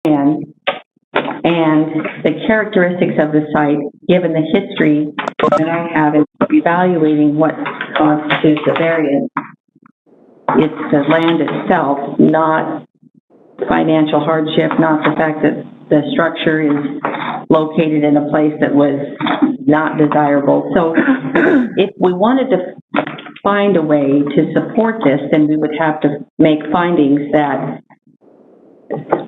plan and the characteristics of the site, given the history that I have in evaluating what constitutes a variance, it's the land itself, not financial hardship, not the fact that the structure is located in a place that was not desirable. So if we wanted to find a way to support this, then we would have to make findings that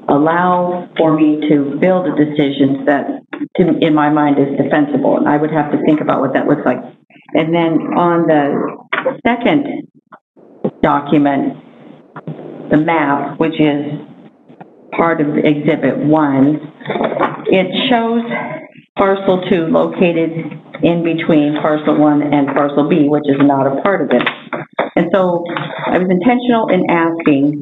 allow for me to build a decision that, in my mind, is defensible. And I would have to think about what that looks like. And then on the second document, the map, which is part of Exhibit 1, it shows Parcel 2 located in between Parcel 1 and Parcel B, which is not a part of it. And so I was intentional in asking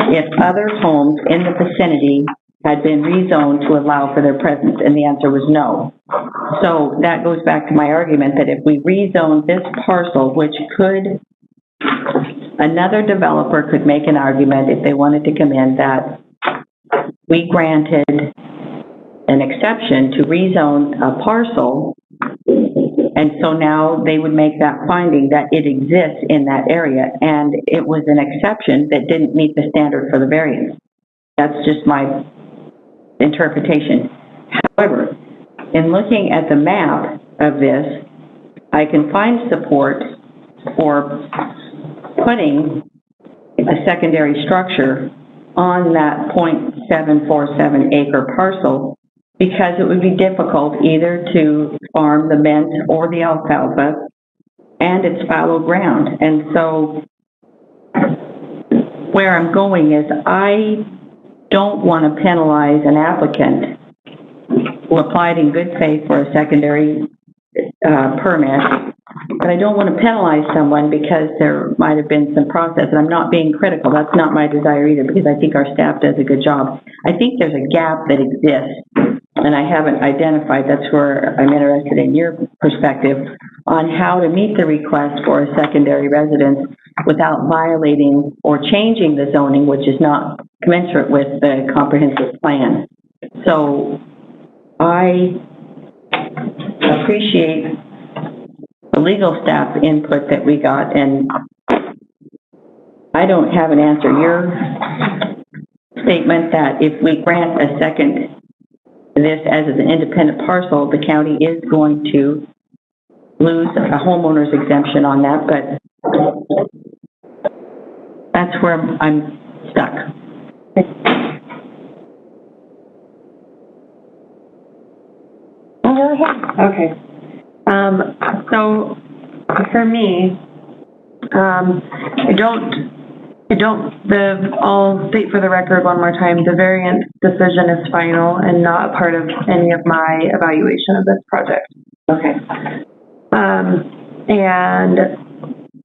if other homes in the vicinity had been rezoned to allow for their presence, and the answer was no. So that goes back to my argument that if we rezone this parcel, which could, another developer could make an argument if they wanted to come in that we granted an exception to rezone a parcel, and so now they would make that finding that it exists in that area, and it was an exception that didn't meet the standard for the variance. That's just my interpretation. However, in looking at the map of this, I can find support for putting a secondary structure on that 0.747 acre parcel, because it would be difficult either to farm the mint or the alfalfa, and it's fallow ground. And so where I'm going is I don't want to penalize an applicant who applied in good faith for a secondary permit, but I don't want to penalize someone because there might have been some process, and I'm not being critical. That's not my desire either, because I think our staff does a good job. I think there's a gap that exists, and I haven't identified. That's where I'm interested in your perspective on how to meet the request for a secondary residence without violating or changing the zoning, which is not commensurate with the comprehensive plan. So I appreciate the legal staff input that we got, and I don't have an answer. Your statement that if we grant a second this as an independent parcel, the county is going to lose a homeowner's exemption on that, but that's where I'm stuck. Okay. So for me, I'll state for the record one more time, the variance decision is final and not part of any of my evaluation of this project. Okay. And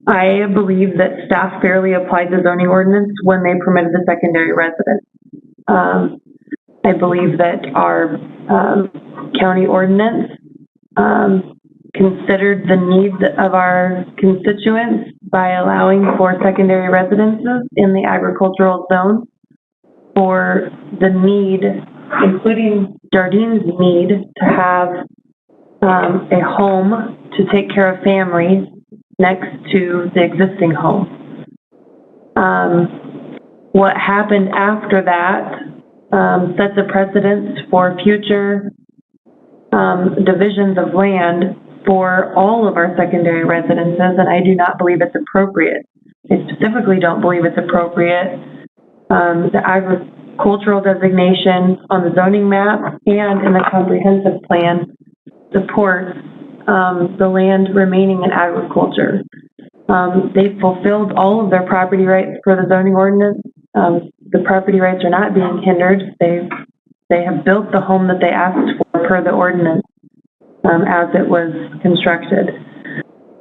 I believe that staff fairly applied the zoning ordinance when they permitted the secondary residence. I believe that our county ordinance considered the needs of our constituents by allowing for secondary residences in the agricultural zone, for the need, including Jardine's need, to have a home to take care of families next to the existing home. What happened after that sets a precedence for future divisions of land for all of our secondary residences, and I do not believe it's appropriate. I specifically don't believe it's appropriate. The agricultural designation on the zoning map and in the comprehensive plan supports the land remaining in agriculture. They've fulfilled all of their property rights for the zoning ordinance. The property rights are not being hindered. They have built the home that they asked for per the ordinance as it was constructed.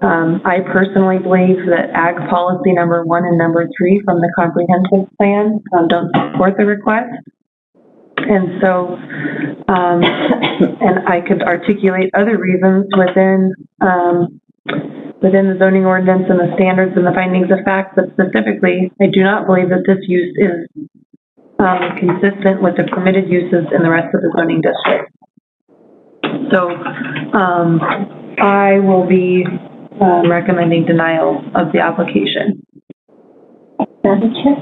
I personally believe that Ag Policy number 1 and number 3 from the comprehensive plan don't support the request. And so, and I could articulate other reasons within the zoning ordinance and the standards and the findings of fact, but specifically, I do not believe that this use is consistent with the permitted uses in the rest of the zoning district. So, I will be, recommending denial of the application. Madam Chair?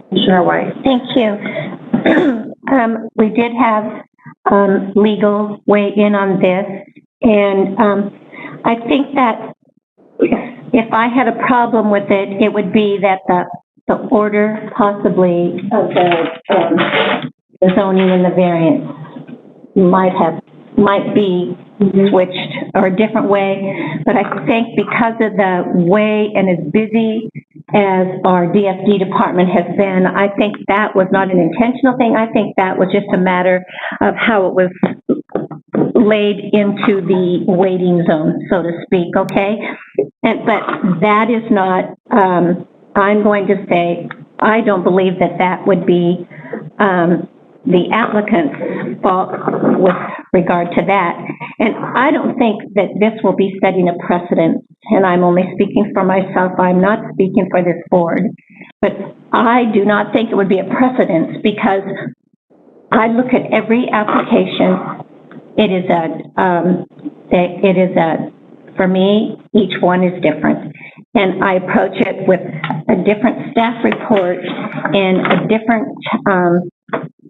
Commissioner White. Thank you. We did have legal weigh in on this, and I think that if I had a problem with it, it would be that the order possibly of the zoning and the variance might be switched or a different way. But I think because of the way and as busy as our DFD department has been, I think that was not an intentional thing. I think that was just a matter of how it was laid into the waiting zone, so to speak, okay? But that is not, I'm going to say, I don't believe that that would be the applicant's fault with regard to that. And I don't think that this will be setting a precedent, and I'm only speaking for myself. I'm not speaking for this board. But I do not think it would be a precedent because I look at every application. For me, each one is different. And I approach it with a different staff report and a different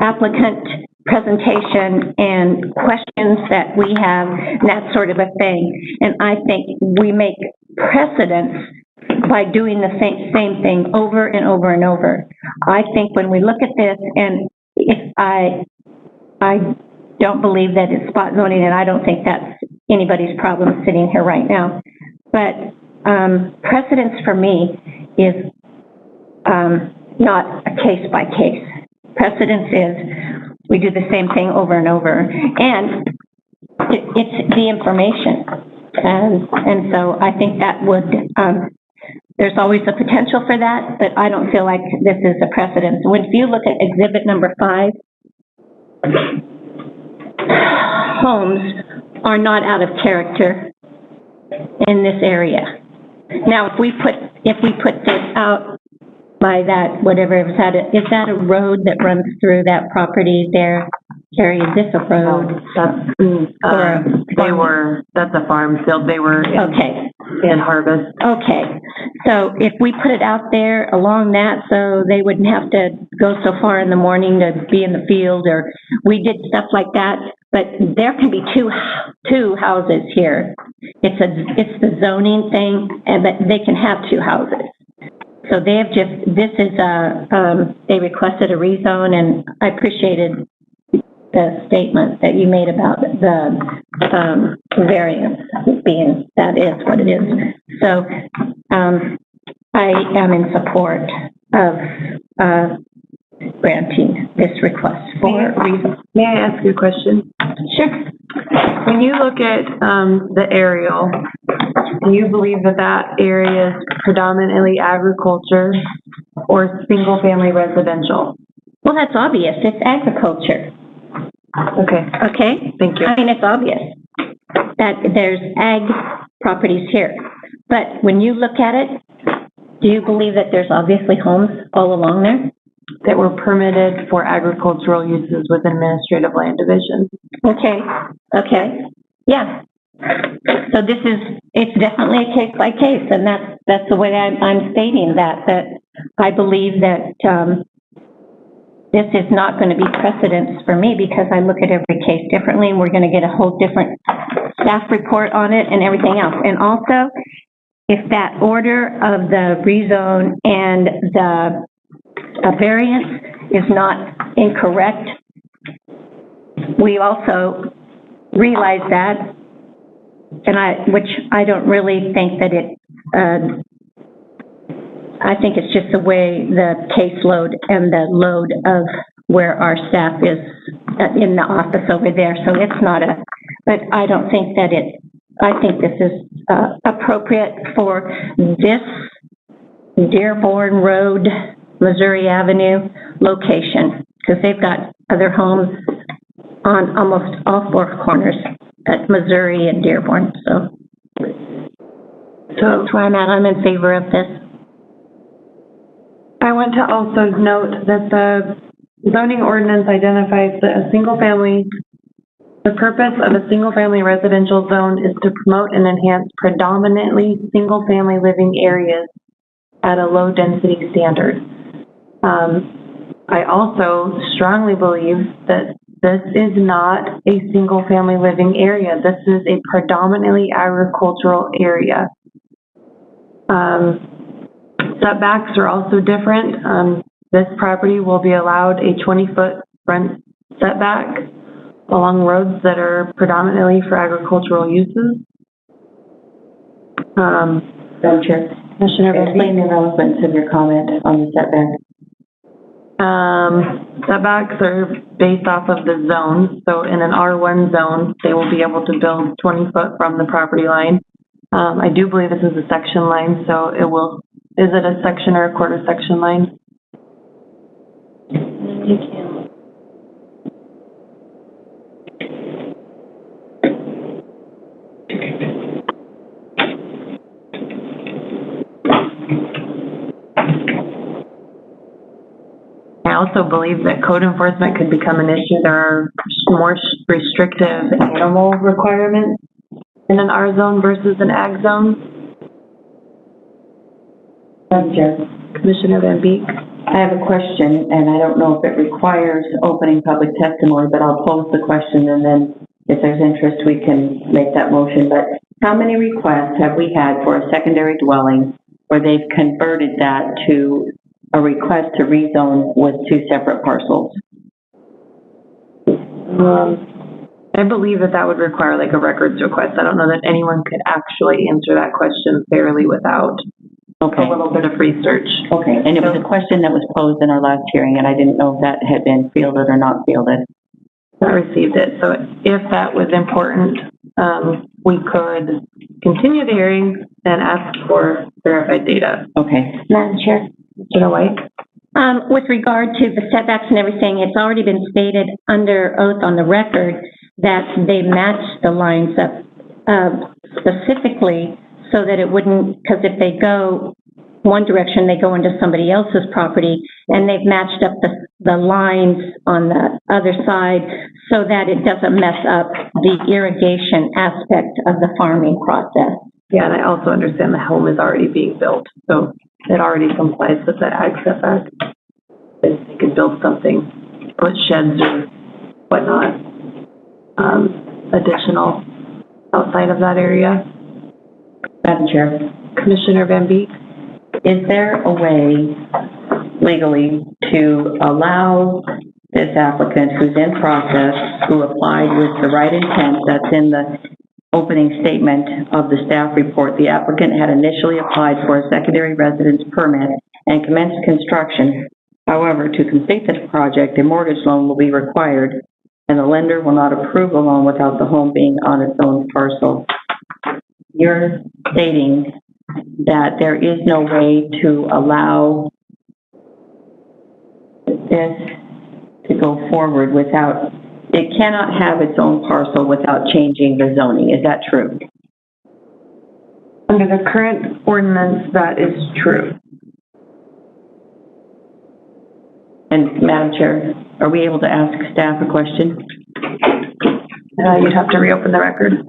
applicant presentation and questions that we have, and that sort of a thing. And I think we make precedents by doing the same thing over and over and over. I think when we look at this, and if I don't believe that it's spot zoning, and I don't think that's anybody's problem sitting here right now. But precedence for me is not a case by case. Precedence is we do the same thing over and over, and it's the information. And so I think that would, there's always a potential for that, but I don't feel like this is a precedent. When you look at exhibit number 5, homes are not out of character in this area. Now, if we put this out by that, whatever, is that a road that runs through that property there? Carrie, is this a road? That's a farm field. They were in harvest. Okay. So if we put it out there along that, so they wouldn't have to go so far in the morning to be in the field, or we did stuff like that, but there can be two houses here. It's the zoning thing, and that they can have 2 houses. So they have they requested a rezone, and I appreciated the statement that you made about the variance being, that is what it is. So I am in support of granting this request for rezone. May I ask you a question? Sure. When you look at the aerial, do you believe that area is predominantly agriculture or single-family residential? Well, that's obvious. It's agriculture. Okay. Okay? Thank you. I mean, it's obvious that there's ag properties here. But when you look at it, do you believe that there's obviously homes all along there? That were permitted for agricultural uses with administrative land division. Okay. Yeah. So it's definitely a case by case, and that's the way I'm stating that I believe that this is not going to be precedence for me because I look at every case differently, and we're going to get a whole different staff report on it and everything else. And also, if that order of the rezone and the variance is not incorrect, we also realize that, which I don't really think that it, I think it's just the way the caseload and the load of where our staff is in the office over there, so it's not but I don't think that I think this is appropriate for this Dearborn Road, Missouri Avenue location, because they've got other homes on almost all 4 corners at Missouri and Dearborn, so that's where I'm at. I'm in favor of this. I want to also note that the zoning ordinance identifies that the purpose of a single-family residential zone is to promote and enhance predominantly single-family living areas at a low-density standard. I also strongly believe that this is not a single-family living area. This is a predominantly agricultural area. Setbacks are also different. This property will be allowed a 20-foot front setback along roads that are predominantly for agricultural uses. Madam Chair, Commissioner Van explain the relevance of your comment on the setback. Setbacks are based off of the zone. So in an R1 zone, they will be able to build 20 foot from the property line. I do believe this is a section line, so is it a section or a quarter section line? I also believe that code enforcement could become an issue. There are more restrictive animal requirements in an R zone versus an ag zone. Madam Chair. Commissioner Van Beek. I have a question, and I don't know if it requires opening public testimony, but I'll pose the question, and then if there's interest, we can make that motion. But how many requests have we had for a secondary dwelling where they've converted that to a request to rezone with two separate parcels? I believe that would require like a records request. I don't know that anyone could actually answer that question fairly without a little bit of research. Okay, and it was a question that was posed in our last hearing, and I didn't know if that had been fielded or not fielded. I received it. So if that was important, we could continue the hearing and ask for verified data. Okay. Madam Chair. Commissioner White? With regard to the setbacks and everything, it's already been stated under oath on the record that they match the lines up specifically so that it wouldn't, because if they go one direction, they go into somebody else's property, and they've matched up the lines on the other side so that it doesn't mess up the irrigation aspect of the farming process. Yeah, and I also understand the home is already being built, so it already complies with the ag setback. They could build something, put sheds or whatnot, additional outside of that area. Madam Chair. Commissioner Van Beek? Is there a way legally to allow this applicant who's in process, who applied with the right intent that's in the opening statement of the staff report? The applicant had initially applied for a secondary residence permit and commenced construction. However, to complete this project, a mortgage loan will be required, and the lender will not approve a loan without the home being on its own parcel. You're stating that there is no way to allow this to go forward without, it cannot have its own parcel without changing the zoning. Is that true? Under the current ordinance, that is true. And Madam Chair, are we able to ask staff a question? You'd have to reopen the record.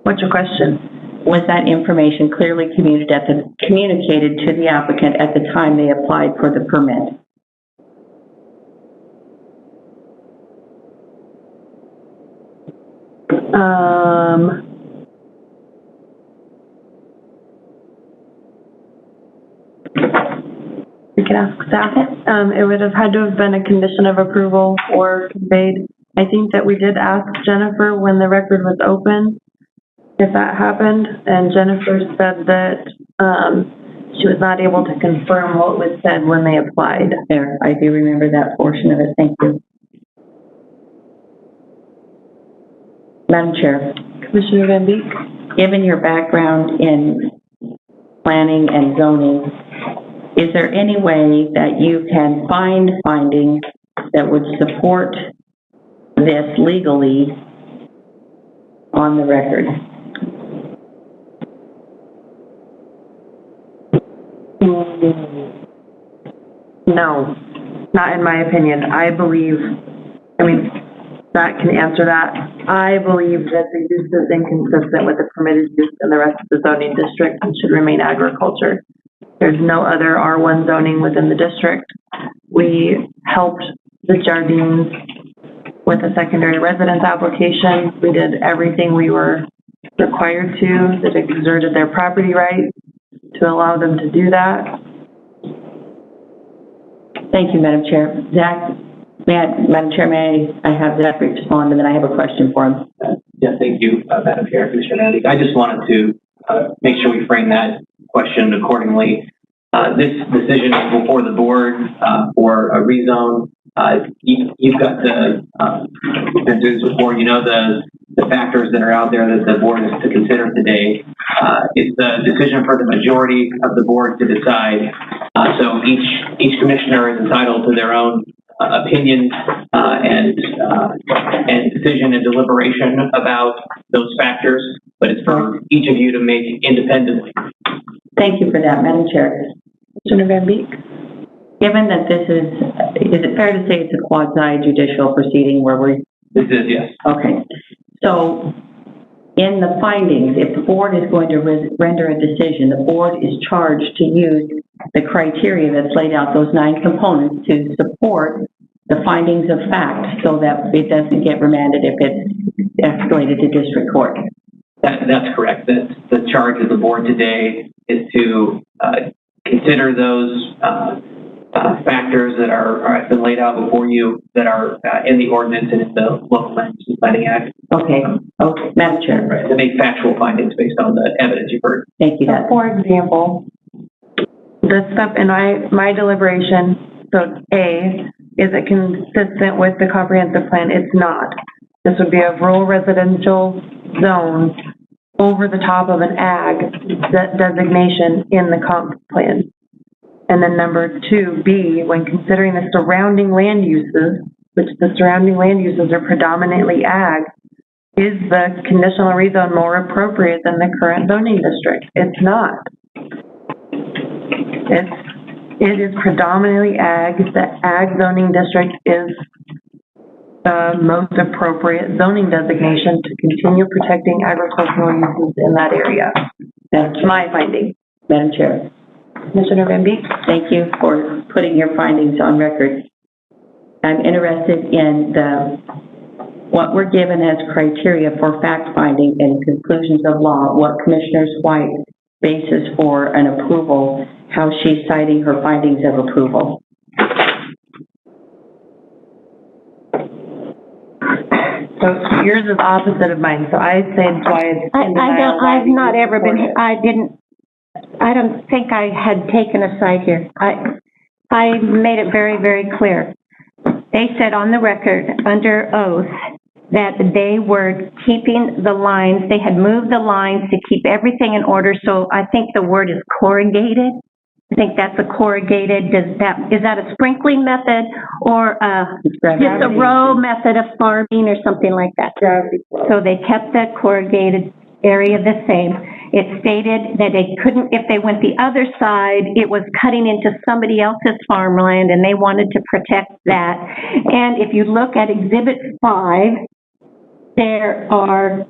What's your question? Was that information clearly communicated to the applicant at the time they applied for the permit? We can ask staff. It would have had to have been a condition of approval or conveyed. I think that we did ask Jennifer when the record was open if that happened, and Jennifer said that she was not able to confirm what was said when they applied. There, I do remember that portion of it. Thank you. Madam Chair. Commissioner Van Beek? Given your background in planning and zoning, is there any way that you can find findings that would support this legally on the record? No, not in my opinion. I believe, that can answer that. I believe that the use is inconsistent with the permitted use in the rest of the zoning district and should remain agriculture. There's no other R1 zoning within the district. We helped the Jardines with a secondary residence application. We did everything we were required to, that exerted their property right to allow them to do that. Thank you, Madam Chair. Zach, Madam Chair, may I have Zach respond, and then I have a question for him. Yeah, thank you, Madam Chair, Commissioner Mandy. I just wanted to make sure we frame that question accordingly. This decision is before the board for a rezone. You've got the this before, you know the factors that are out there that the board is to consider today. It's a decision for the majority of the board to decide. So each commissioner is entitled to their own opinion and decision and deliberation about those factors, but it's for each of you to make independently. Thank you for that, Madam Chair. Commissioner Van Beek? Given that this is it fair to say it's a quasi-judicial proceeding where we... This is, yes. Okay. So in the findings, if the board is going to render a decision, the board is charged to use the criteria that's laid out, those 9 components, to support the findings of fact so that it doesn't get remanded if it's escalated to district court. That's correct. The charge of the board today is to consider those factors that have been laid out before you that are in the ordinance and in the Local Land Use Planning Act. Okay. Okay, Madam Chair. Right. To make factual findings based on the evidence you've heard. Thank you. So for example, the stuff in my deliberation, so A, is it consistent with the comprehensive plan? It's not. This would be a rural residential zone over the top of an ag designation in the comp plan. And then number 2, B, when considering the surrounding land uses, which the surrounding land uses are predominantly ag, is the conditional rezone more appropriate than the current zoning district? It's not. It is predominantly ag. The ag zoning district is the most appropriate zoning designation to continue protecting agricultural uses in that area. That's my finding. Madam Chair. Commissioner Van Beek? Thank you for putting your findings on record. I'm interested in what we're given as criteria for fact-finding and conclusions of law, what Commissioner White's basis for an approval, how she's citing her findings of approval. So yours is opposite of mine, so I'd say it's why it's in denial. I've not ever been, I don't think I had taken a side here. I made it very, very clear. They said on the record, under oath, that they were keeping the lines, they had moved the lines to keep everything in order, so I think the word is corrugated. I think that's a corrugated, is that a sprinkling method or just a row method of farming or something like that? So they kept the corrugated area the same. It stated that they couldn't, if they went the other side, it was cutting into somebody else's farmland and they wanted to protect that. And if you look at Exhibit 5, there are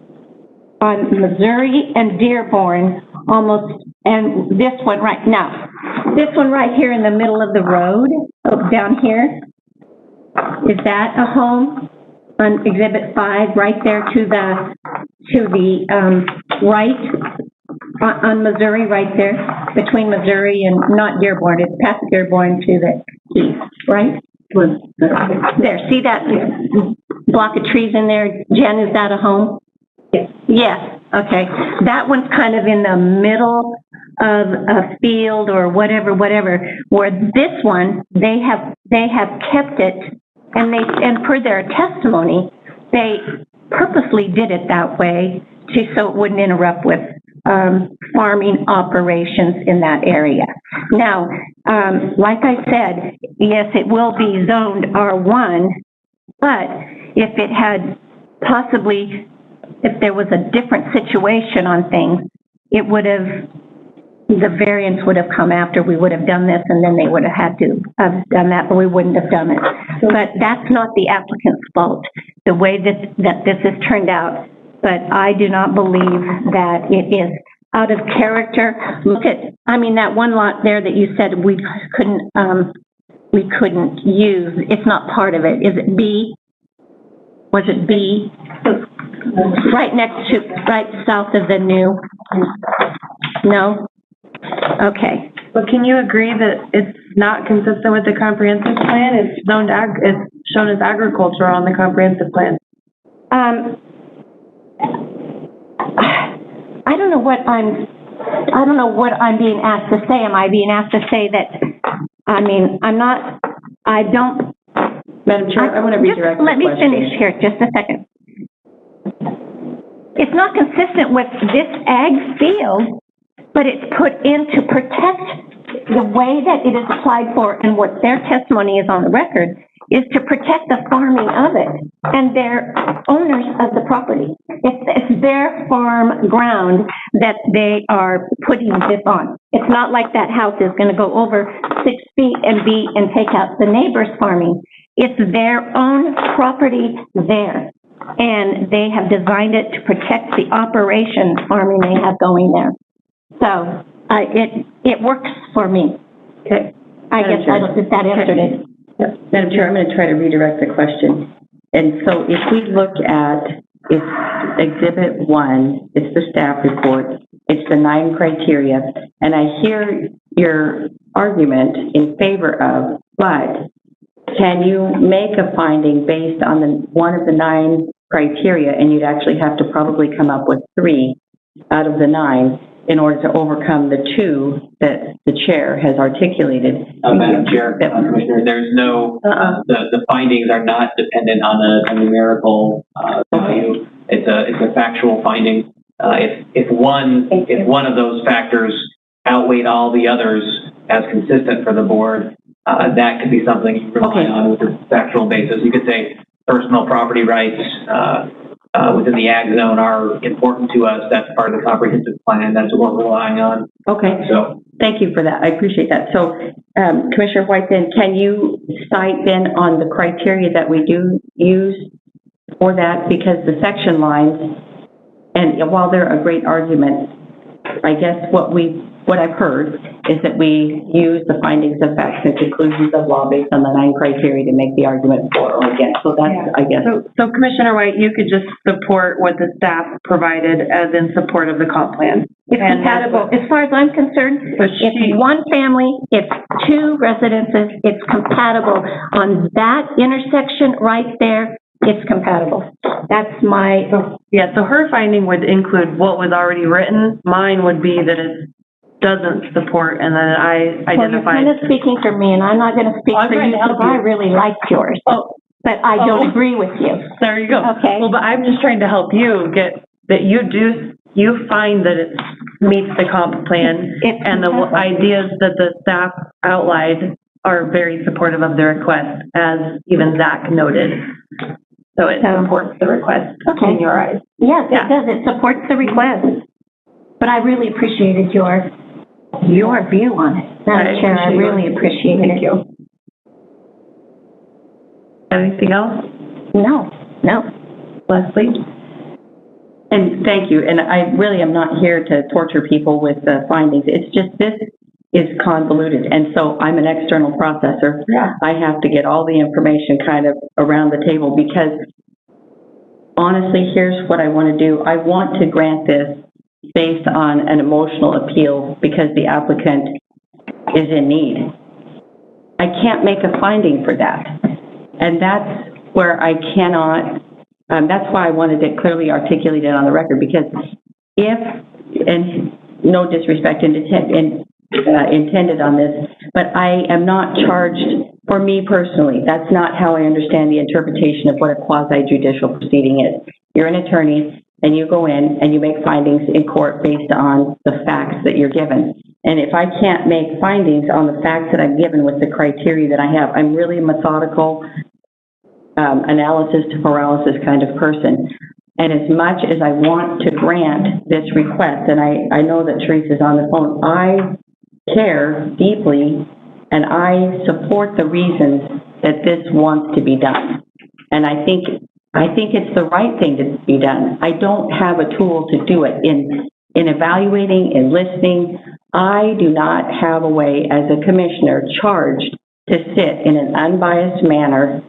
on Missouri and Dearborn almost, and this one right now, this one right here in the middle of the road, down here, is that a home? On Exhibit 5, right there to the right, on Missouri, right there, between Missouri and not Dearborn, it's past Dearborn to the east, right? There, see that block of trees in there? Jen, is that a home? Yes. Yes, okay. That one's kind of in the middle of a field or whatever, where this one, they have kept it, and per their testimony, they purposely did it that way so it wouldn't interrupt with farming operations in that area. Now, like I said, yes, it will be zoned R1, but if it had possibly, if there was a different situation on things, it would have the variance would have come after we would have done this, and then they would have had to have done that, but we wouldn't have done it. But that's not the applicant's fault, the way that this has turned out. But I do not believe that it is out of character. Look at, I mean, that one lot there that you said we couldn't use, it's not part of it. Is it B? Was it B? Right next to, right south of the new? No? Okay. But can you agree that it's not consistent with the comprehensive plan? It's zoned it's shown as agricultural on the comprehensive plan. I don't know what I'm being asked to say. Am I being asked to say that, I mean, I don't. Madam Chair, I want to redirect the question. Let me finish here, just a second. It's not consistent with this ag field, but it's put in to protect the way that it is applied for, and what their testimony is on the record is to protect the farming of it, and they're owners of the property. It's their farm ground that they are putting this on. It's not like that house is going to go over 6 feet and take out the neighbor's farming. It's their own property there, and they have designed it to protect the operation farming they have going there. So it works for me. Okay. I guess that answered it. Yes. Madam Chair, I'm going to try to redirect the question. And so if we look at, it's Exhibit 1, it's the staff report, it's the 9 criteria, and I hear your argument in favor of, but can you make a finding based on one of the 9 criteria, and you'd actually have to probably come up with 3 out of the 9 in order to overcome the 2 that the chair has articulated? Madam Chair, Commissioner, there's no, the findings are not dependent on a numerical value. It's a factual finding. If one of those factors outweighed all the others as consistent for the board, that could be something you rely on with a factual basis. You could say personal property rights within the ag zone are important to us. That's part of the comprehensive plan. That's what we're relying on. Okay. So thank you for that. I appreciate that. So Commissioner White, then can you cite then on the criteria that we do use for that? Because the section lines, and while they're a great argument, I guess what I've heard is that we use the findings of facts and conclusions of law based on the 9 criteria to make the argument for or against. So that's, I guess. So Commissioner White, you could just support what the staff provided as in support of the comp plan. It's compatible. As far as I'm concerned, it's one family, it's 2 residences, it's compatible. On that intersection right there, it's compatible. That's my... So her finding would include what was already written. Mine would be that it doesn't support, and then I identified... Well, you're kind of speaking for me, and I'm not going to speak for you because I really like yours. But I don't agree with you. There you go. Okay. Well, but I'm just trying to help you get that you find that it meets the comp plan, and the ideas that the staff outlined are very supportive of the request, as even Zach noted. So it supports the request in your eyes. Yes, it does. It supports the request. But I really appreciated your view on it. Madam Chair, I really appreciate it. Thank you. Anything else? No. Leslie? And thank you. And I really am not here to torture people with the findings. It's just this is convoluted. And so I'm an external processor. Yeah. I have to get all the information kind of around the table because honestly, here's what I want to do. I want to grant this based on an emotional appeal because the applicant is in need. I can't make a finding for that. And that's where I cannot, that's why I wanted it clearly articulated on the record, because if, and no disrespect intended on this, but I am not charged, for me personally, that's not how I understand the interpretation of what a quasi-judicial proceeding is. You're an attorney, and you go in and you make findings in court based on the facts that you're given. And if I can't make findings on the facts that I'm given with the criteria that I have, I'm really a methodical analysis to paralysis kind of person. And as much as I want to grant this request, and I know that Teresa's on the phone, I care deeply and I support the reasons that this wants to be done. And I think it's the right thing to be done. I don't have a tool to do it. In evaluating and listening, I do not have a way as a commissioner charged to sit in an unbiased manner.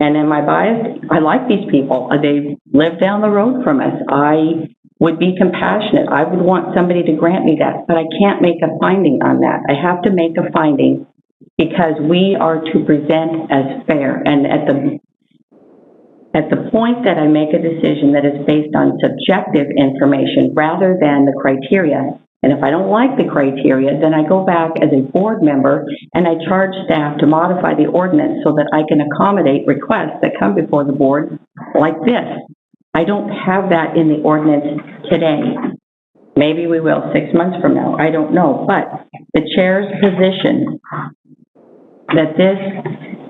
And am I biased? I like these people. They live down the road from us. I would be compassionate. I would want somebody to grant me that, but I can't make a finding on that. I have to make a finding because we are to present as fair. And at the point that I make a decision that is based on subjective information rather than the criteria, and if I don't like the criteria, then I go back as a board member and I charge staff to modify the ordinance so that I can accommodate requests that come before the board like this. I don't have that in the ordinance today. Maybe we will 6 months from now. I don't know. But the chair's position that this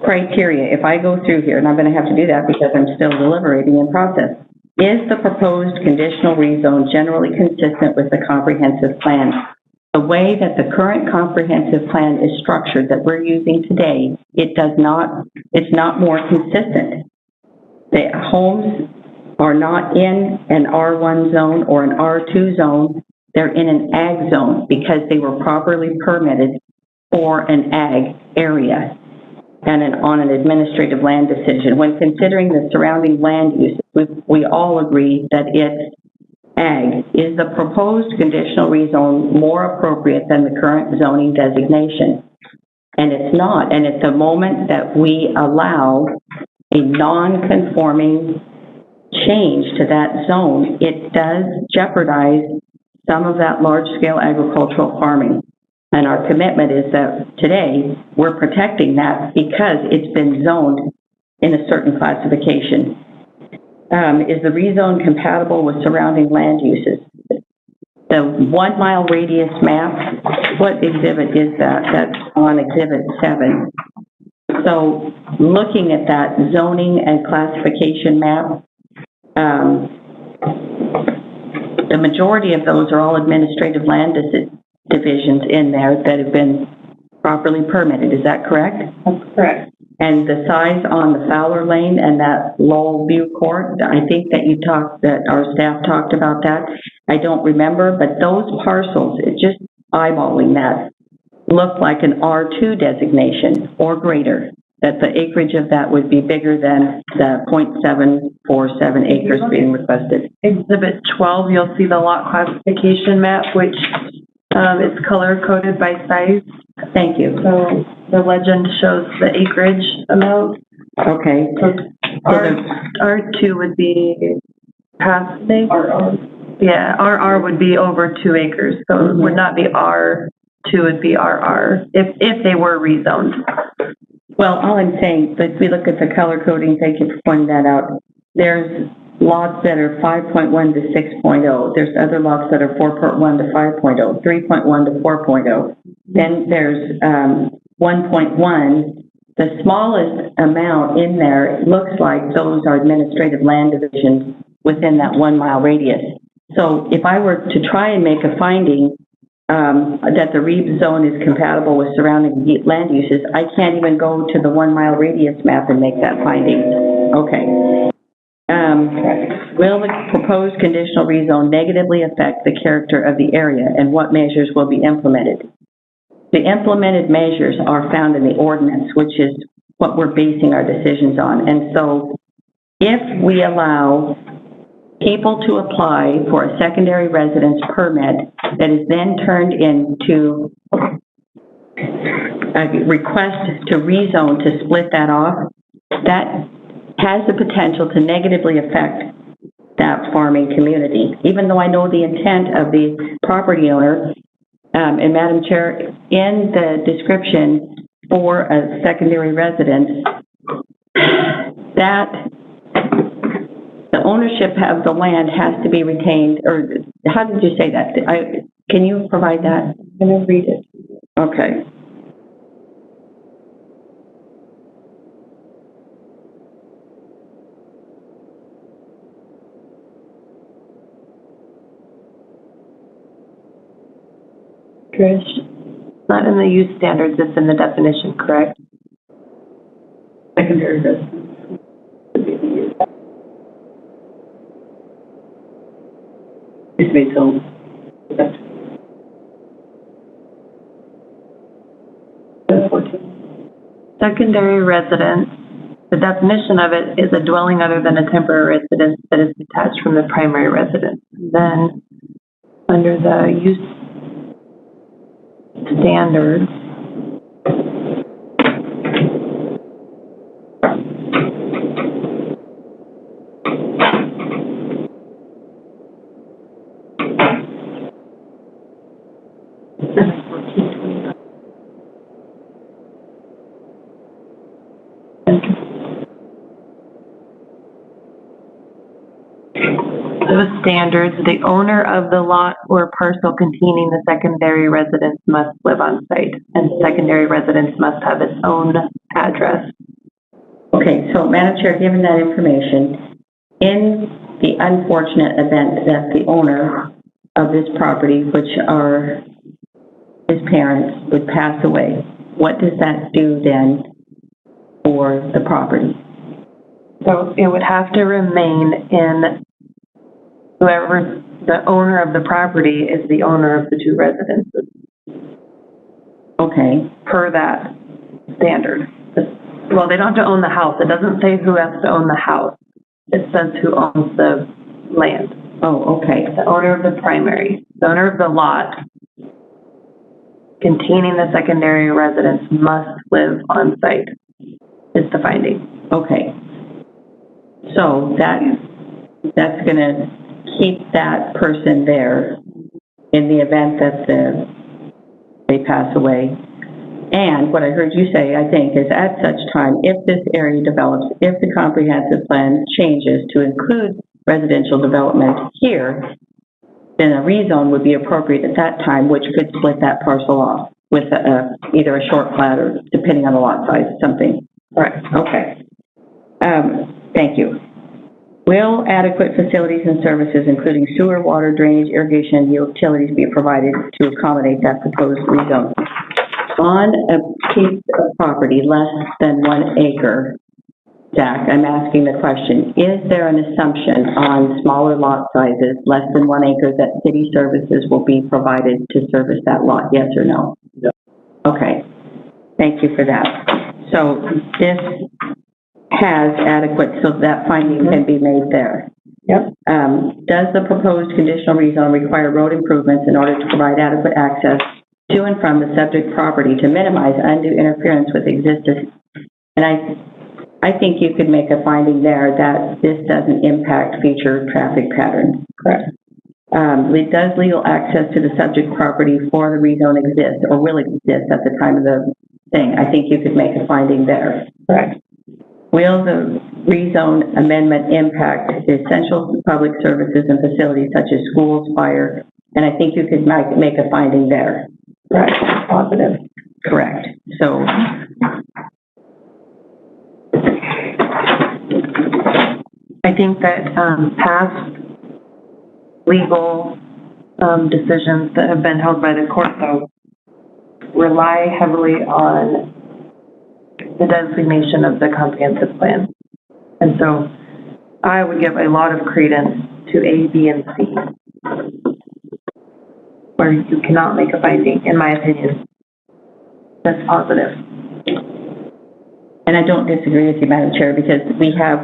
criteria, if I go through here, and I'm going to have to do that because I'm still deliberating in process, is the proposed conditional rezone generally consistent with the comprehensive plan? The way that the current comprehensive plan is structured that we're using today, it's not more consistent. The homes are not in an R1 zone or an R2 zone. They're in an ag zone because they were properly permitted for an ag area and on an administrative land decision. When considering the surrounding land use, we all agree that it's ag. Is the proposed conditional rezone more appropriate than the current zoning designation? And it's not. And at the moment that we allow a non-conforming change to that zone, it does jeopardize some of that large-scale agricultural farming. And our commitment is that today we're protecting that because it's been zoned in a certain classification. Is the rezone compatible with surrounding land uses? The 1 mile radius map, what exhibit is that? That's on exhibit 7. So looking at that zoning and classification map, the majority of those are all administrative land divisions in there that have been properly permitted. Is that correct? That's correct. And the size on the Fowler Lane and that Lowell View Court, I think that our staff talked about that. I don't remember, but those parcels, just eyeballing that, look like an R2 designation or greater, that the acreage of that would be bigger than the 0.747 acres being requested. Exhibit 12, you'll see the lot classification map, which is color-coded by size. Thank you. So the legend shows the acreage amount. Okay. So R2 would be past the yeah, RR would be over 2 acres. So it would not be R2, it would be RR if they were rezoned. Well, all I'm saying, if we look at the color coding, thank you for pointing that out, there's lots that are 5.1 to 6.0. There's other lots that are 4.1 to 5.0, 3.1 to 4.0. Then there's 1.1. The smallest amount in there looks like those are administrative land divisions within that 1 mile radius. So if I were to try and make a finding that the REAP zone is compatible with surrounding land uses, I can't even go to the 1 mile radius map and make that finding. Okay. Will the proposed conditional rezone negatively affect the character of the area, and what measures will be implemented? The implemented measures are found in the ordinance, which is what we're basing our decisions on. And so if we allow people to apply for a secondary residence permit that is then turned into a request to rezone to split that off, that has the potential to negatively affect that farming community. Even though I know the intent of the property owner, and Madam Chair, in the description for a secondary residence, that the ownership of the land has to be retained, or how did you say that? Can you provide that? I'm going to read it. Okay. Trish, not in the use standards, it's in the definition, correct? Secondary residence. It's made so. Secondary residence, the definition of it is a dwelling other than a temporary residence that is detached from the primary residence. Then, under the use standards, those standards, the owner of the lot or parcel containing the secondary residence must live on site, and the secondary residence must have its own address. Okay, so Madam Chair, given that information, in the unfortunate event that the owner of this property, which are his parents, would pass away, what does that do then for the property? So it would have to remain in whoever the owner of the property is, the owner of the two residences, Okay, per that standard. Well, they don't have to own the house. It doesn't say who has to own the house. It says who owns the land. oh, okay, The owner of the primary, the owner of the lot containing the secondary residence must live on site, is the finding. okay. So that's gonna keep that person there in the event that they pass away. And what I heard you say, I think, is at such time, if this area develops, if the comprehensive plan changes to include residential development here, then a rezone would be appropriate at that time, which could split that parcel off with either a short plat or, depending on the lot size, something. Right. Okay. Thank you. Will adequate facilities and services, including sewer, water, drainage, irrigation, and utilities, be provided to accommodate that proposed rezone? On a piece of property less than 1 acre, Zach, I'm asking the question, is there an assumption on smaller lot sizes, less than 1 acre, that city services will be provided to service that lot, yes or no? No. Okay, thank you for that. So this has adequate, so that finding can be made there. Yep. Does the proposed conditional rezone require road improvements in order to provide adequate access to and from the subject property to minimize undue interference with existing? And I think you could make a finding there that this doesn't impact future traffic patterns. Correct. Does legal access to the subject property for the rezone exist or will exist at the time of the thing? I think you could make a finding there. Correct. Will the rezone amendment impact the essential public services and facilities such as schools, fire? And I think you could make a finding there. Right. Positive. Correct. So I think that past legal decisions that have been held by the court, though, rely heavily on the designation of the comprehensive plan. And so I would give a lot of credence to A, B, and C, where you cannot make a finding, in my opinion, that's positive. and I don't disagree with you, Madam Chair, because we have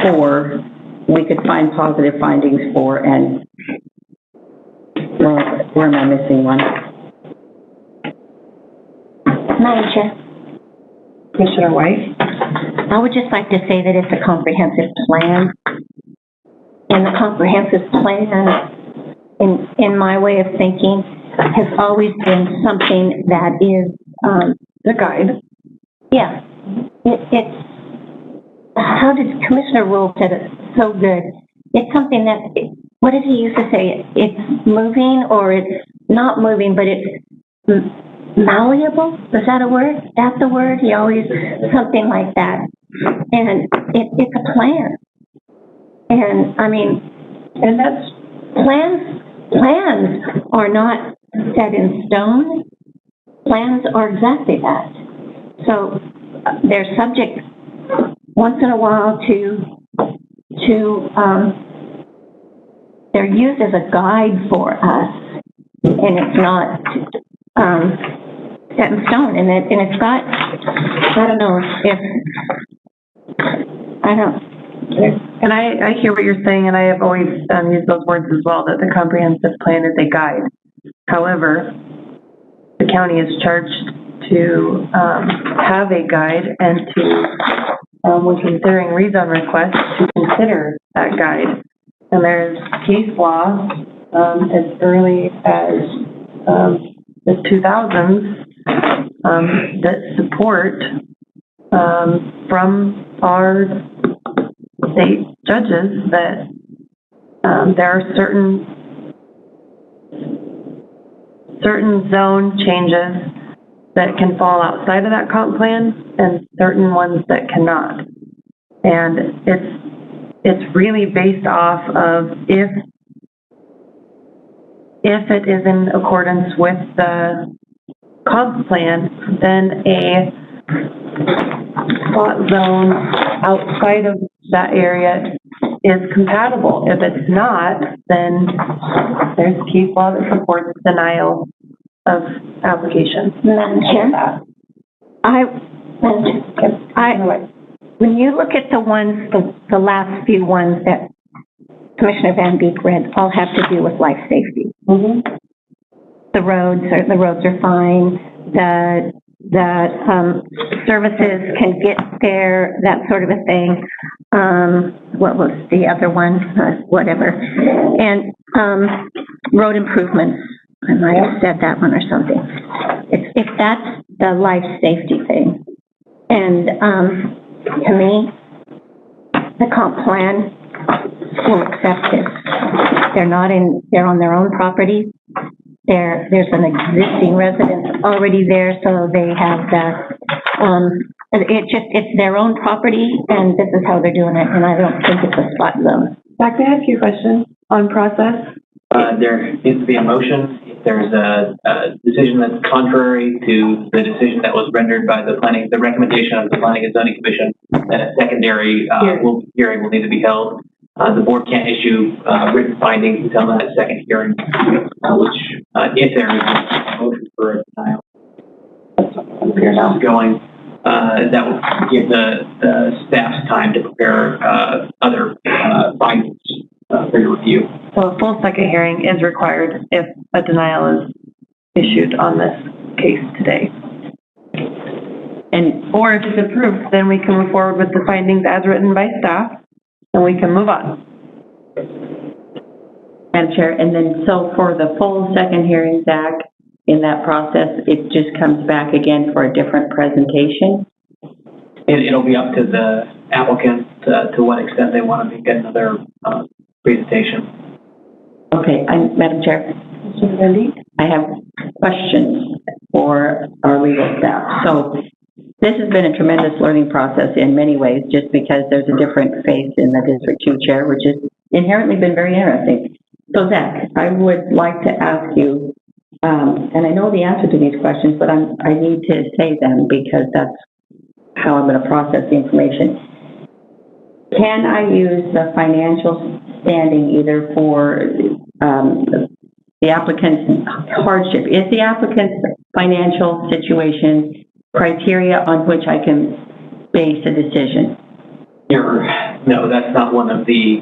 4 we could find positive findings for, and where am I missing one? Madam Chair, Commissioner White? I would just like to say that it's a comprehensive plan. And the comprehensive plan, in my way of thinking, has always been something that is, The guide. yeah, it's, how did Commissioner Rule said it so good? It's something that, what did he used to say? It's moving or it's not moving, but it's malleable? Is that a word? That's the word? He always, something like that. And it's a plan. And I mean, And that's plans are not set in stone. Plans are exactly that. So they're subject once in a while they're used as a guide for us, and it's not set in stone. And it's got, I don't know if I don't. And I hear what you're saying, and I have always used those words as well, that the comprehensive plan is a guide. However, the county is charged to have a guide and to, when considering rezone requests, to consider that guide. And there's case law as early as the 2000s that support from our state judges that there are certain zone changes that can fall outside of that comp plan and certain ones that cannot. And it's really based off of if it is in accordance with the comp plan, then a spot zone outside of that area is compatible. If it's not, then there's case law that supports denial of applications. Madam Chair, when you look at the ones, the last few ones that Commissioner Van Beek read, all have to do with life safety. Mm-hmm. The roads are fine. The services can get there, that sort of a thing. What was the other one? Whatever. And road improvements. I might have said that one or something. If that's the life safety thing. And to me, the comp plan will accept it. They're on their own property. There's an existing residence already there, so they have that. It's their own property, and this is how they're doing it, and I don't think it's a spot zone. Zach, may I ask you a question on process? There needs to be a motion. If there's a decision that's contrary to the decision that was rendered by the recommendation of the Planning and Zoning Commission, then a secondary hearing will need to be held. The board can't issue written findings until that second hearing, which, if there is a motion for a denial, going, that will give the staff's time to prepare other findings for your review. So a full second hearing is required if a denial is issued on this case today. Or if it's approved, then we can move forward with the findings as written by staff, and we can move on. Madam Chair, and then so for the full second hearing, Zach, in that process, it just comes back again for a different presentation? It'll be up to the applicant to what extent they want to make another presentation. Okay, Madam Chair, I have questions for our legal staff. So this has been a tremendous learning process in many ways, just because there's a different face in the District 2 chair, which has inherently been very interesting. So Zach, I would like to ask you, and I know the answer to these questions, but I need to say them because that's how I'm going to process the information. Can I use the financial standing either for the applicant's hardship? Is the applicant's financial situation criteria on which I can base a decision? No, that's not one of the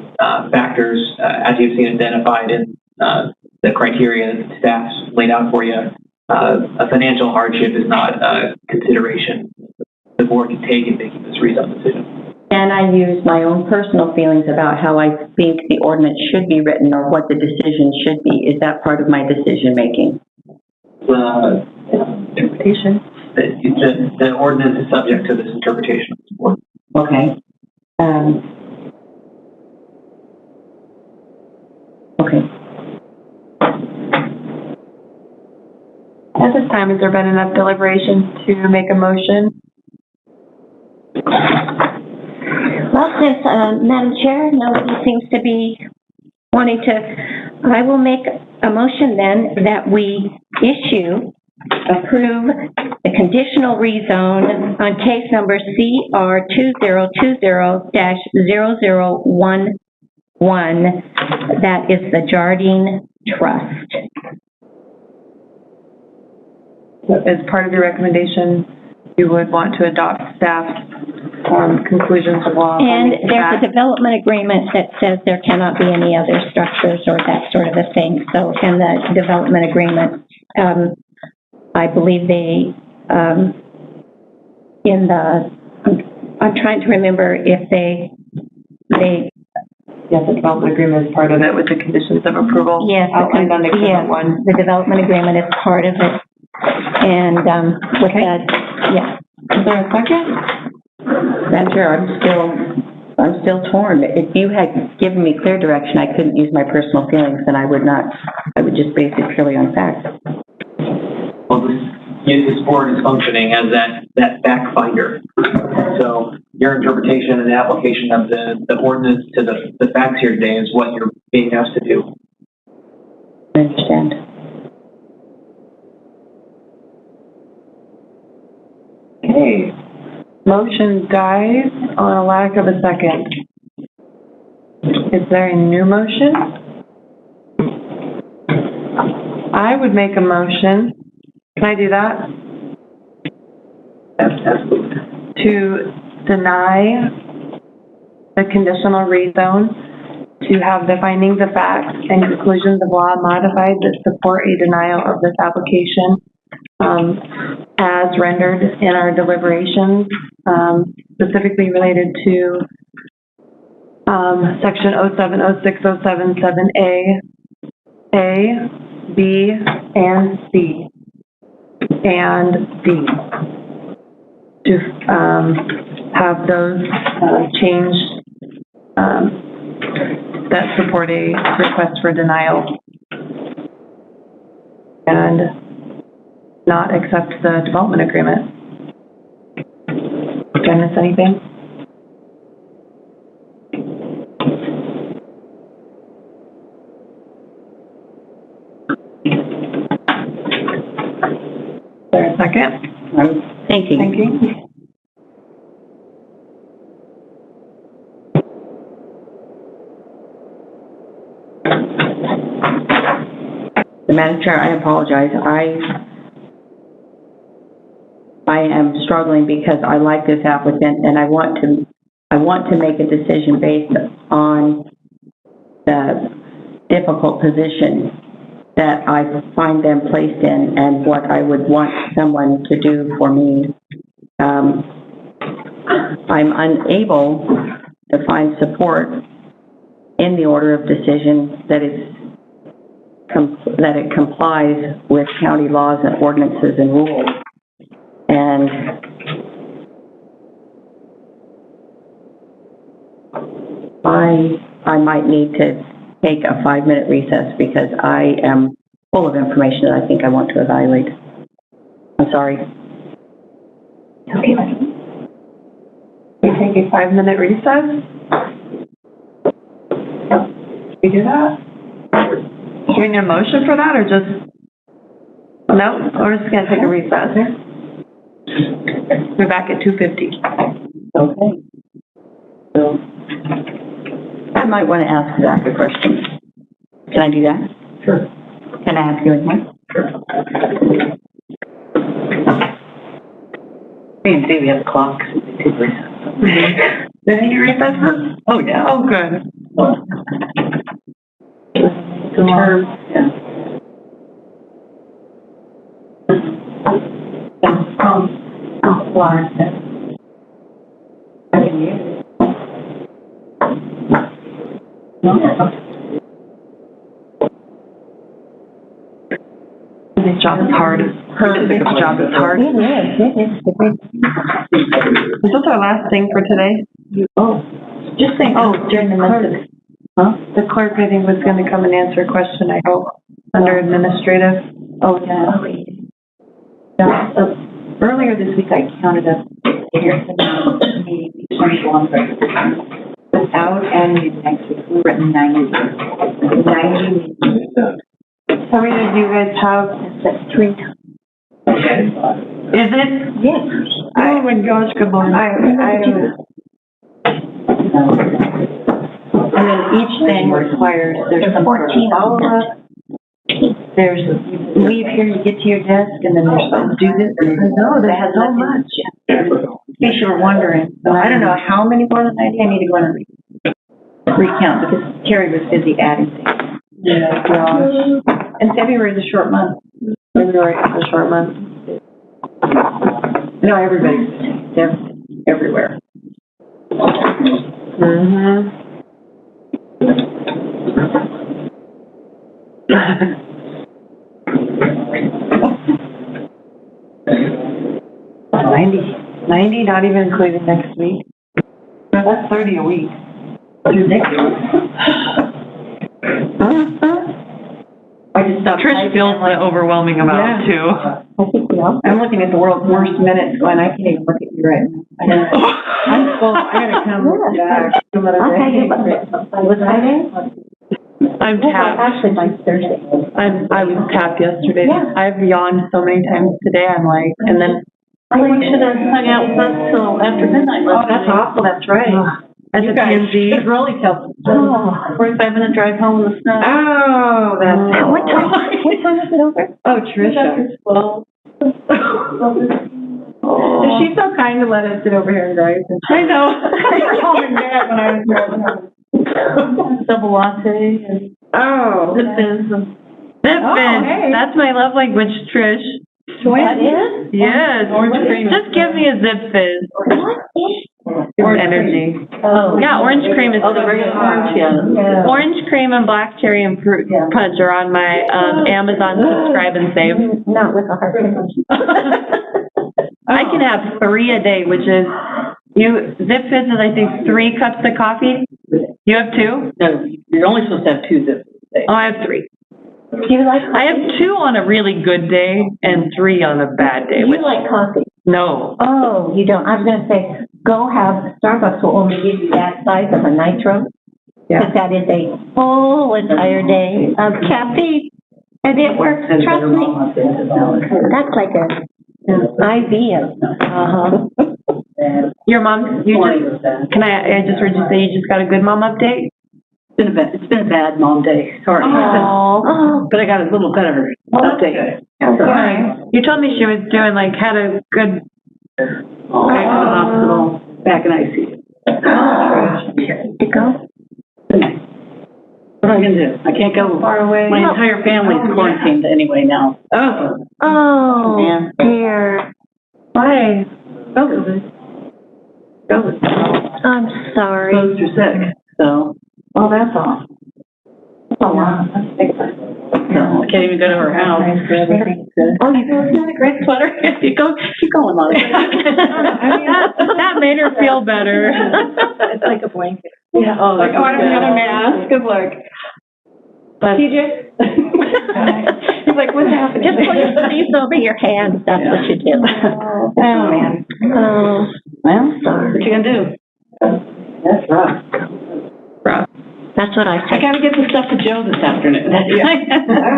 factors, as you've seen identified in the criteria that the staff's laid out for you. A financial hardship is not a consideration the board can take in making this rezone decision. Can I use my own personal feelings about how I think the ordinance should be written or what the decision should be? Is that part of my decision making? The interpretation. The ordinance is subject to this interpretation of the board. Okay. Okay. At this time, has there been enough deliberation to make a motion? Well, since Madam Chair, nobody seems to be wanting to, I will make a motion then that we issue, approve the conditional rezone on case number CR 2020-0011. That is the Jardine Trust. As part of your recommendation, you would want to adopt staff's conclusions of law. And there's a development agreement that says there cannot be any other structures or that sort of a thing. So in the development agreement, I believe I'm trying to remember if yes, the development agreement is part of it with the conditions of approval. Yes, outlined on Exhibit 1. The development agreement is part of it. And with that, yeah. Is there a second? Madam Chair, I'm still torn. If you had given me clear direction, I couldn't use my personal feelings, then I would just base it purely on facts. Well, this board is functioning as that fact finder. So your interpretation and application of the ordinance to the facts here today is what you're being asked to do. I understand. Okay. Motion dies on a lack of a second. Is there a new motion? I would make a motion. Can I do that? Absolutely. To deny the conditional rezone, to have the findings of facts and conclusions of law modified that support a denial of this application as rendered in our deliberations, specifically related to section 070607-7A, A, B, and C, and D. To have those changed that support a request for denial and not accept the development agreement. Did I miss anything? Is there a second? I'm thinking. Thank you. Madam Chair, I apologize. I am struggling because I like this applicant and I want to make a decision based on the difficult position that I find them placed in and what I would want someone to do for me. I'm unable to find support in the order of decision that it complies with county laws and ordinances and rules. And I might need to take a 5-minute recess because I am full of information that I think I want to evaluate. I'm sorry. Okay. We take a 5-minute recess? We do that? Do we need a motion for that or just, no, we're just gonna take a recess. We're back at 2:50. Okay. So I might want to ask Zach a question. Can I do that? Sure. Can I ask you anything? Sure. We can see we have a clock. Take recess. Did you recess? Oh, yeah. Oh, good. The term. Yeah. This job is hard. This job is hard. It is. Is this our last thing for today? Oh, just think. Oh, during the clerk. month of, huh? The clerk, I think, was gonna come and answer a question, I hope, under administrative. Oh, yeah. Earlier this week, I counted up here meeting without any next week. We were at 90. 90. How many did you guys have That's 3 times. Is it? Yes. Oh my gosh, good morning. And then each thing requires, there's some sort of 14 follow-up. There's, you leave here, you get to your desk, and then there's supposed to do this. I know, there's so much. In case you were wondering. So I don't know how many more than 90, I need to go in and recount, because Terry was busy adding things. Yeah, gosh. And February is a short month. February is a short month. No, they're everywhere. Mm-hmm. 90, not even including next week. No, that's 30 a week. Ridiculous. I just stopped. Trish feels the overwhelming amount too. I think we all. I'm looking at the world's worst minutes going, I can't even look at you right now. I'm full, I gotta come back. I'll tell you about was Friday? I'm tapped. Actually, by Thursday. I was tapped yesterday. Yeah. I've yawned so many times today, I'm like, and then. Oh, you should have hung out with us till after midnight last night. That's awful, that's right. As a PMG. It really helped. 45-minute drive home in the snow. Oh, that's. What time is it over? Oh, Trisha. Well. Is she so kind to let us sit over here and drive? I know. I was home in bed when I was driving. Double latte and Oh. zip fizz. Zip fizz. That's my love language, Trish. That is? Yes. Orange cream. Just give me a zip fizz. What is? Energy. Oh. Yeah, orange cream is. Oh, the regular orange, yeah. Orange cream and black cherry and fruit punch are on my Amazon subscribe and save. Not with a heart condition. I can have 3 a day, which is zip fizz is I think 3 cups of coffee. You have 2? No, you're only supposed to have 2 zip fizz. Oh, I have 3. Do you like coffee? I have 2 on a really good day and 3 on a bad day. You like coffee? No. Oh, you don't. I was going to say, go have, Starbucks will only give you that size of a nitro. Yeah. Because that is a full entire day of caffeine. And it works, trust me. That's like a IV of, Your mom, I just heard you say you just got a good mom update? It's been a bad mom day, sorry. Oh. But I got a little better update. Okay. You told me she was doing, had a good. Back in the hospital, back in ICU. To go? What am I gonna do? I can't go. Far away. My entire family's quarantined anyway now. Oh. Oh, Yeah. dear. Why? COVID. I'm sorry. Both are sick, so. Oh, that's all. That's a lot. That's big time. No, I can't even go to her house. Oh, you got a great sweater. Keep going, Mom. That made her feel better. It's like a blanket. Yeah. Oh, I don't have a mask. Good luck. TJ? He's like, what's happening? Just put your sleeves over your hands, that's what you do. Oh, man. Oh, Well, sorry. what you gonna do? That's rough. Rough. That's what I I said. gotta get the stuff to Joe this afternoon.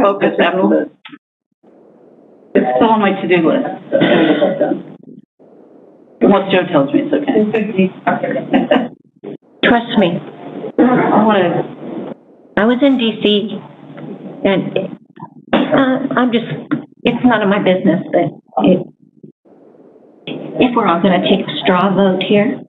Focus after this. It's still on my to-do list. Gotta get that done. Once Joe tells me it's okay. Trust me, I wanna, I was in DC, and it's none of my business, but if we're all gonna take a straw vote here.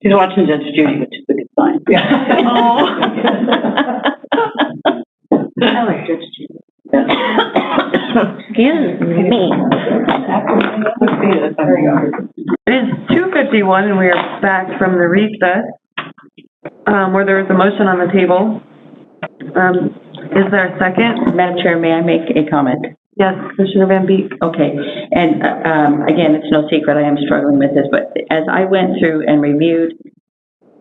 She's watching Judge Judy, which is a good sign. Oh. I like Judge Judy. Excuse me. It is 2:51 and we are back from the recess, where there was a motion on the table. Is there a second? Madam Chair, may I make a comment? Yes, Commissioner Van Beek. Okay, and again, it's no secret I am struggling with this, but as I went through and reviewed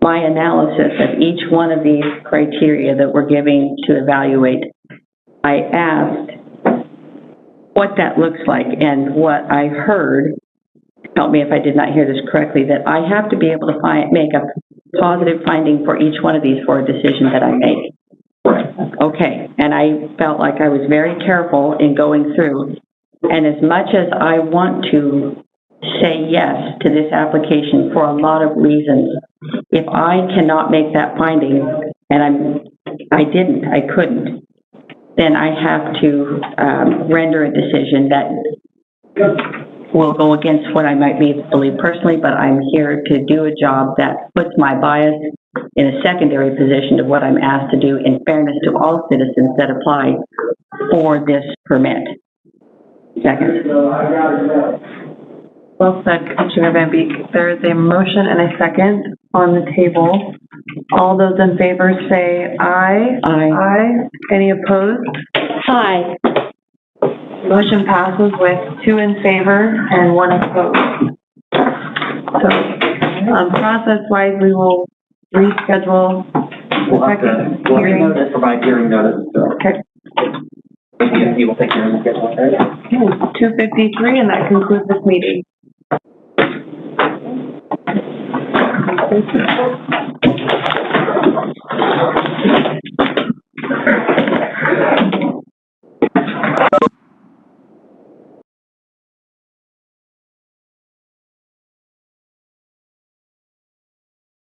my analysis of each one of these criteria that we're giving to evaluate, I asked what that looks like, and what I heard help me if I did not hear this correctly, that I have to be able to make a positive finding for each one of these for a decision that I make. Okay, and I felt like I was very careful in going through, and as much as I want to say yes to this application for a lot of reasons, if I cannot make that finding, and I couldn't, then I have to render a decision that will go against what I might believe personally, but I'm here to do a job that puts my bias in a secondary position to what I'm asked to do in fairness to all citizens that apply for this permit. Second. Well said, Commissioner Van Beek. There is a motion and a second on the table. All those in favor say aye. Aye. Aye. Any opposed? Aye. Motion passes with 2 in favor and 1 opposed. So, process-wise, we will reschedule the second hearing. Provide hearing notice. Okay. You will take care of the schedule, okay? 2:53, and that concludes this meeting.